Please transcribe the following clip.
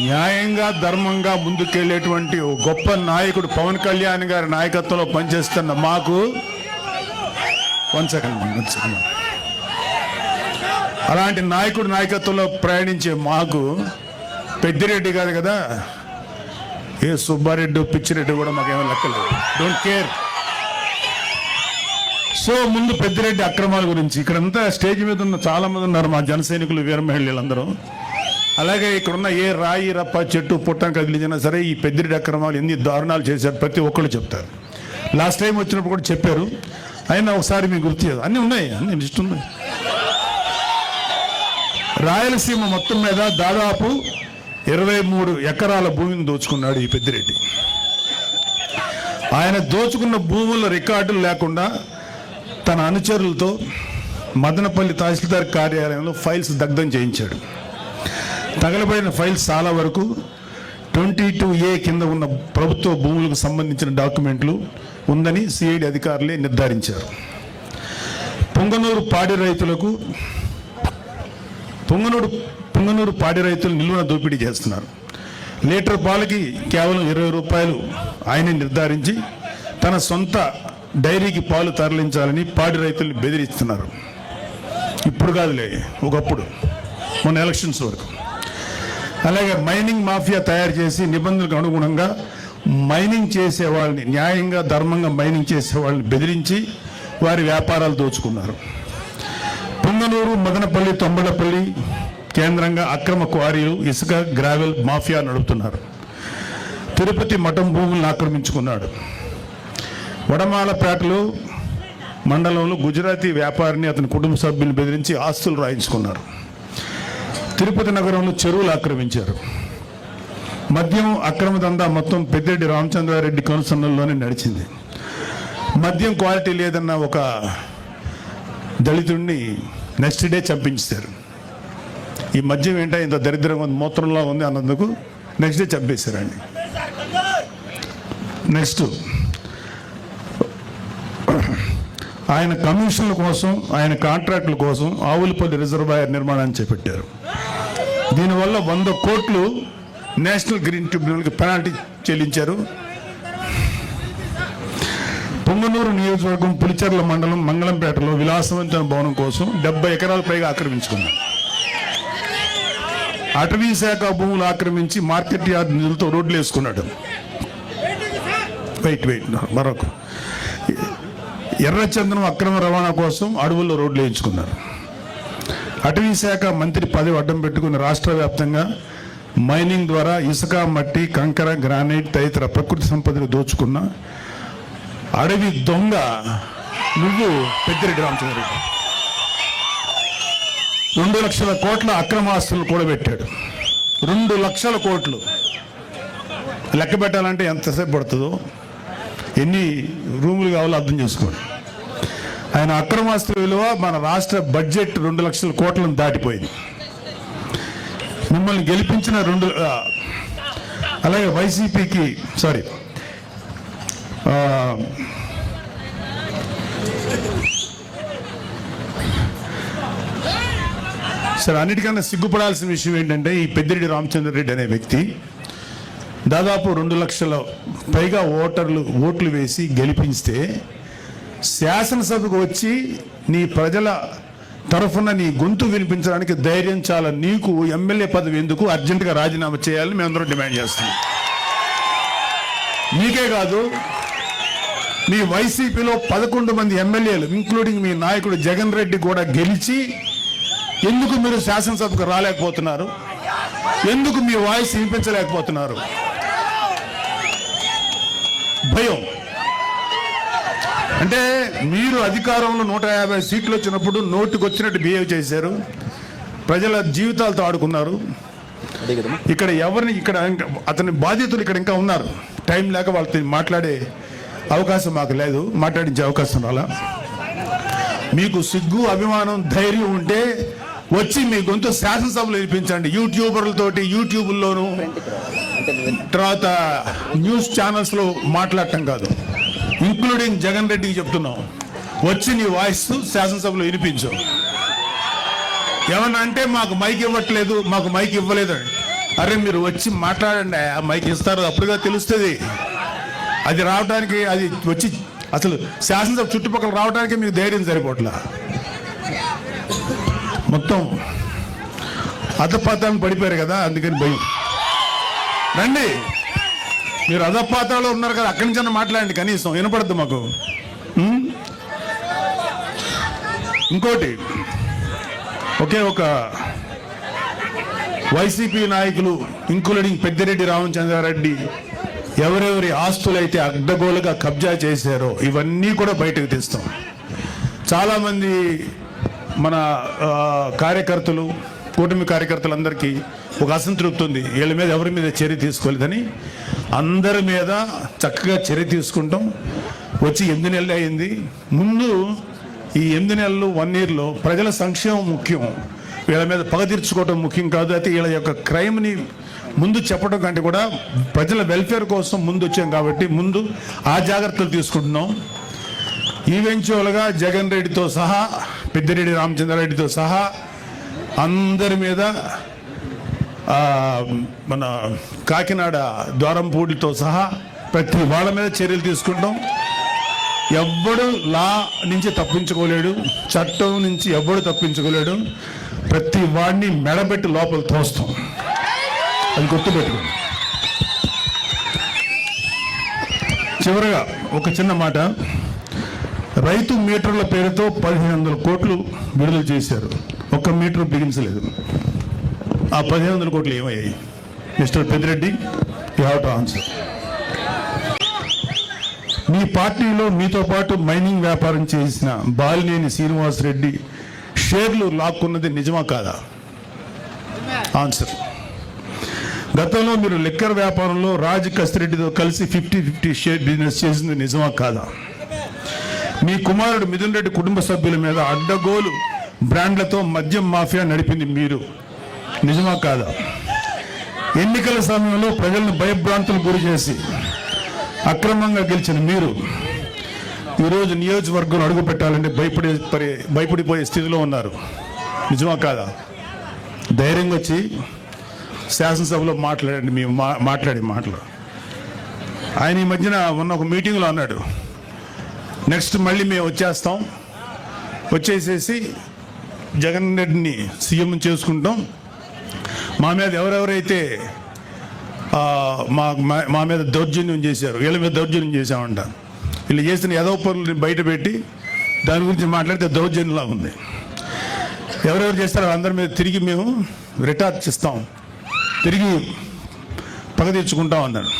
న్యాయంగా ధర్మంగా ముందుకెళ్లేటువంటి గొప్ప నాయకుడు పవన్ కళ్యాణ్ గారి నాయకత్వంలో పనిచేస్తున్న మాకు అలాంటి నాయకుడు నాయకత్వంలో ప్రయాణించే మాకు పెద్దిరెడ్డి కాదు కదా, ఏ సుబ్బారెడ్డి పిచ్చిరెడ్డి కూడా మాకేమో లెక్కలేదు. Don't care. సో ముందు పెద్దిరెడ్డి అక్రమాల గురించి ఇక్కడంతా స్టేజ్ మీద ఉన్న చాలా మంది ఉన్నారు మా జన సైనికులు, వీర మహిళలందరూ. అలాగే ఇక్కడున్న ఏ రాయి రప్ప చెట్టు పుట్టం కదిలించినా సరే ఈ పెద్దిరెడ్డి అక్రమాలు ఎన్ని దారుణాలు చేశారు ప్రతి ఒక్కళ్ళు చెప్తారు. లాస్ట్ టైం వచ్చినప్పుడు కూడా చెప్పారు. అయినా ఒకసారి మీకు గుర్తు చేయదు, అన్నీ ఉన్నాయి, అన్ని లిస్ట్ ఉన్నాయి. రాయలసీమ మొత్తం మీద దాదాపు 23 ఎకరాల భూమిని దోచుకున్నాడు ఈ పెద్దిరెడ్డి. ఆయన దోచుకున్న భూముల రికార్డులు లేకుండా తన అనుచరులతో మదనపల్లి తహసీల్దార్ కార్యాలయంలో ఫైల్స్ దగ్ధం చేయించాడు. తగలబడిన ఫైల్స్ చాలా వరకు 22A కింద ఉన్న ప్రభుత్వ భూములకు సంబంధించిన డాక్యుమెంట్లు ఉందని సిఐడి అధికారులే నిర్ధారించారు. పొంగనూరు పాడి రైతులు నిల్వన దోపిడీ చేస్తున్నారు. లీటర్ పాలకి కేవలం 20 రూపాయలు ఆయన నిర్ధారించి తన సొంత డైరీకి పాలు తరలించాలని పాడి రైతుల్ని బెదిరిస్తున్నారు. ఇప్పుడు కాదులే, ఒకప్పుడు మొన్న ఎలక్షన్స్ వరకు. అలాగే మైనింగ్ మాఫియా తయారు చేసి నిబంధనలకు అనుగుణంగా మైనింగ్ చేసే వాళ్ళని, న్యాయంగా ధర్మంగా మైనింగ్ చేసే వాళ్ళని బెదిరించి వారి వ్యాపారాలు దోచుకున్నారు. పొంగనూరు, మదనపల్లి, తొంబలపల్లి కేంద్రంగా అక్రమ క్వారీలు, ఇసుక, గ్రావెల్ మాఫియా నడుపుతున్నారు. తిరుపతి మఠం భూములను ఆక్రమించుకున్నాడు. వడమాలపేటలో మండలంలో గుజరాతీ వ్యాపారిని అతని కుటుంబ సభ్యులు బెదిరించి ఆస్తులు రాయించుకున్నారు. తిరుపతి నగరంలో చెరువులు ఆక్రమించారు. మద్యం అక్రమ దందా మొత్తం పెద్దిరెడ్డి రామచంద్రారెడ్డి కనుసన్నల్లోనే నడిచింది. మద్యం క్వాలిటీ లేదన్న ఒక దళితుడిని నెక్స్ట్ డే చంపించారు. ఈ మద్యం ఏంటో ఇంత దరిద్రంగా ఉంది, మూత్రంలో ఉంది అన్నందుకు నెక్స్ట్ డే చంపేశారండి. నెక్స్ట్ ఆయన కమిషన్ల కోసం, ఆయన కాంట్రాక్టుల కోసం ఆవులపల్లి రిజర్వాయర్ నిర్మాణాన్ని చేపట్టారు. దీనివల్ల 100 కోట్లు నేషనల్ గ్రీన్ ట్రిబ్యునల్కి పెనాల్టీ చెల్లించారు. పొంగనూరు నియోజకవర్గం పులిచెర్ల మండలం మంగళంపేటలో విలాసవంతమైన భవనం కోసం 70 ఎకరాల పైగా ఆక్రమించుకున్నారు. అటవీ శాఖ భూములు ఆక్రమించి మార్కెట్ యార్డ్ నిధులతో రోడ్లు వేసుకున్నాడు. మరొక ఎర్రచందనం అక్రమ రవాణా కోసం అడవుల్లో రోడ్లు వేయించుకున్నారు. అటవీ శాఖ మంత్రి పదవి అడ్డం పెట్టుకుని రాష్ట్ర వ్యాప్తంగా మైనింగ్ ద్వారా ఇసుక, మట్టి, కంకర, గ్రానైట్ తదితర ప్రకృతి సంపదను దోచుకున్న అడవి దొంగ నువ్వు పెద్దిరెడ్డి రామచంద్రారెడ్డి. 2 లక్షల కోట్ల అక్రమాస్తులు కూడబెట్టాడు. 2 లక్షల కోట్లు లెక్క పెట్టాలంటే ఎంతసేపు పడుతుందో, ఎన్ని రూములు కావాలో అర్థం చేసుకోండి. ఆయన అక్రమాస్తుల విలువ మన రాష్ట్ర బడ్జెట్ 2 లక్షల కోట్లను దాటిపోయింది. మిమ్మల్ని గెలిపించిన అలాగే వైసీపీకి సరే అన్నిటికన్నా సిగ్గుపడాల్సిన విషయం ఏంటంటే ఈ పెద్దిరెడ్డి రామచంద్రారెడ్డి అనే వ్యక్తి దాదాపు 2 లక్షల పైగా ఓట్లు వేసి గెలిపిస్తే శాసనసభకు వచ్చి నీ ప్రజల తరఫున నీ గొంతు వినిపించడానికి ధైర్యం చాలా. నీకు ఎమ్మెల్యే పదవి ఎందుకు? అర్జెంటుగా రాజీనామా చేయాలని మేమందరం డిమాండ్ చేస్తున్నాం. నీకే కాదు, మీ వైసీపీలో 11 మంది ఎమ్మెల్యేలు ఇంక్లూడింగ్ మీ నాయకుడు జగన్ రెడ్డి కూడా గెలిచి ఎందుకు మీరు శాసనసభకు రాలేకపోతున్నారు? ఎందుకు మీ వాయిస్ వినిపించలేకపోతున్నారు? భయం. అంటే మీరు అధికారంలో 150 సీట్లు వచ్చినప్పుడు నోటికి వచ్చినట్టు బిహేవ్ చేశారు, ప్రజల జీవితాలతో ఆడుకున్నారు. ఇక్కడ అతని బాధితులు ఇక్కడ ఇంకా ఉన్నారు. టైం లేక వాళ్ళతో మాట్లాడే అవకాశం మాకు లేదు, మాట్లాడించే అవకాశం రాలా. మీకు సిగ్గు, అభిమానం, ధైర్యం ఉంటే వచ్చి మీ గొంతు శాసనసభలో వినిపించండి. యూట్యూబర్లతోటి యూట్యూబ్లోను తర్వాత న్యూస్ ఛానల్స్లో మాట్లాడటం కాదు. ఇంక్లూడింగ్ జగన్ రెడ్డికి చెప్తున్నాం, వచ్చి నీ వాయిస్ శాసనసభలో వినిపించు. ఏమన్నా అంటే మాకు మైక్ ఇవ్వట్లేదు, మాకు మైక్ ఇవ్వలేదు అరే మీరు వచ్చి మాట్లాడండి, ఆ మైక్ ఇస్తారు, అప్పుడుగా తెలుస్తుంది. అది రావడానికి, అది వచ్చి అసలు శాసనసభ చుట్టుపక్కల రావడానికి మీకు ధైర్యం సరిపోట్లా. మొత్తం అధపాతాలను పడిపోయారు కదా, అందుకని భయం. రండి, మీరు అధపాతాలో ఉన్నారు కదా, అక్కడి నుంచి మాట్లాడండి, కనీసం వినపడద్దు మాకు. ఇంకోటి, ఒకే ఒక వైసీపీ నాయకులు ఇంక్లూడింగ్ పెద్దిరెడ్డి రామచంద్రారెడ్డి ఎవరెవరి ఆస్తులైతే అడ్డగోలుగా కబ్జా చేశారో ఇవన్నీ కూడా బయటకు తీస్తాం. చాలామంది మన కార్యకర్తలు, కూటమి కార్యకర్తలందరికీ ఒక అసంతృప్తి ఉంది, వీళ్ళ మీద ఎవరి మీద చర్య తీసుకోలేదని. అందరి మీద చక్కగా చర్య తీసుకుంటాం. వచ్చి 8 నెలలు అయింది. ముందు ఈ 8 నెలలు 1 yearలో ప్రజల సంక్షేమం ముఖ్యం, వీళ్ళ మీద పగ తీర్చుకోవడం ముఖ్యం కాదు. అయితే వీళ్ళ యొక్క క్రైమ్ని ముందు చెప్పడం కంటే కూడా ప్రజల వెల్ఫేర్ కోసం ముందు వచ్చాం కాబట్టి ముందు ఆ జాగ్రత్తలు తీసుకుంటున్నాం. ఈవెన్చువల్గా జగన్ రెడ్డితో సహా, పెద్దిరెడ్డి రామచంద్రారెడ్డితో సహా అందరి మీద, మన కాకినాడ ద్వారంపూడితో సహా ప్రతి వాళ్ళ మీద చర్యలు తీసుకుంటాం. ఎవ్వడు లా నుంచి తప్పించుకోలేడు, చట్టం నుంచి ఎవ్వడు తప్పించుకోలేడు. ప్రతి వాడిని మెడబెట్టి లోపల తోస్తాం, అది గుర్తుపెట్టుకోండి. చివరగా ఒక చిన్న మాట, రైతు మీటర్ల పేరుతో 1500 కోట్లు విడుదల చేశారు, ఒక్క మీటర్ బిగించలేదు. ఆ 1500 కోట్లు ఏమయ్యాయి? Mister Peddireddy, you have to answer. మీ పార్టీలో మీతో పాటు మైనింగ్ వ్యాపారం చేసిన బాలినేని శ్రీనివాసరెడ్డి షేర్లు లాక్కున్నది నిజమా కాదా? ఆన్సర్. గతంలో మీరు లిక్కర్ వ్యాపారంలో రాజ్ కసిరెడ్డితో కలిసి 50-50 షేర్ బిజినెస్ చేసింది నిజమా కాదా? మీ కుమారుడు మిథున్ రెడ్డి కుటుంబ సభ్యుల మీద అడ్డగోలు బ్రాండ్లతో మద్యం మాఫియా నడిపింది మీరు, నిజమా కాదా? ఎన్నికల సమయంలో ప్రజలను భయభ్రాంతులకు గురి చేసి అక్రమంగా గెలిచిన మీరు ఈరోజు నియోజకవర్గంలో అడుగు పెట్టాలంటే భయపడిపోయే స్థితిలో ఉన్నారు, నిజమా కాదా? ధైర్యంగా వచ్చి శాసనసభలో మాట్లాడండి. మేము మాట్లాడే మాటలు ఆయన ఈ మధ్యన ఉన్న ఒక మీటింగ్లో అన్నాడు, నెక్స్ట్ మళ్ళీ మేము వచ్చేసేసి జగన్ రెడ్డిని సీఎం చేసుకుంటాం, మా మీద ఎవరెవరైతే మా మీద దౌర్జన్యం చేశారు, వీళ్ళ మీద దౌర్జన్యం చేశామంట, వీళ్ళు చేసిన ఏదో పనులు బయట పెట్టి దాని గురించి మాట్లాడితే దౌర్జన్యంలా ఉంది. ఎవరెవరు చేస్తారో అందరి మీద తిరిగి మేము రిటార్చ్ ఇస్తాం, తిరిగి పగ తీర్చుకుంటాం అన్నాడు.